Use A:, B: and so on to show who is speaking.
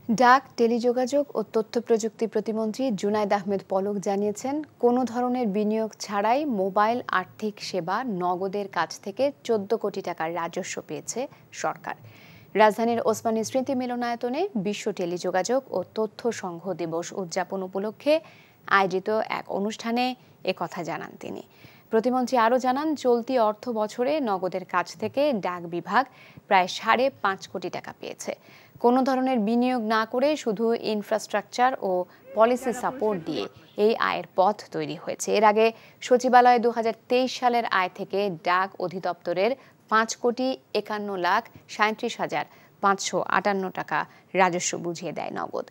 A: ডাক, টেলিযোগাযোগ ও তথ্য প্রযুক্তি প্রতিমন্ত্রী জুনায়েদ আহমেদ পলক জানিয়েছেন, কোনো ধরনের বিনিয়োগ ছাড়াই মোবাইল আর্থিক সেবা নগদের কাছ থেকে ১৪ কোটি টাকার রাজস্ব পেয়েছে সরকার। রাজধানীর ওসমানী স্মৃতি মিলনায়তনে বিশ্ব টেলিযোগাযোগ ও তথ্য সংঘ দিবস উদযাপন উপলক্ষে আয়োজিত এক অনুষ্ঠানে একথা জানান তিনি। প্রতিমন্ত্রী আরও জানান, চলতি অর্থ বছরে নগদের কাছ থেকে ডাক বিভাগ প্রায় ৫.৫ কোটি টাকা পেয়েছে। কোনো ধরনের বিনিয়োগ না করে শুধু ইনফ্রাস্ট্রাকচার ও পলিসি সাপোর্ট দিয়ে এই আয়ের পথ তৈরি হয়েছে। এর আগে সচিবালয়ে ২০২৩ সালের আয় থেকে ডাক অধিদপ্তরের ৫,৫১,৩৭,৫৫৮ টাকা রাজস্ব বুঝিয়ে দেয় নগদ।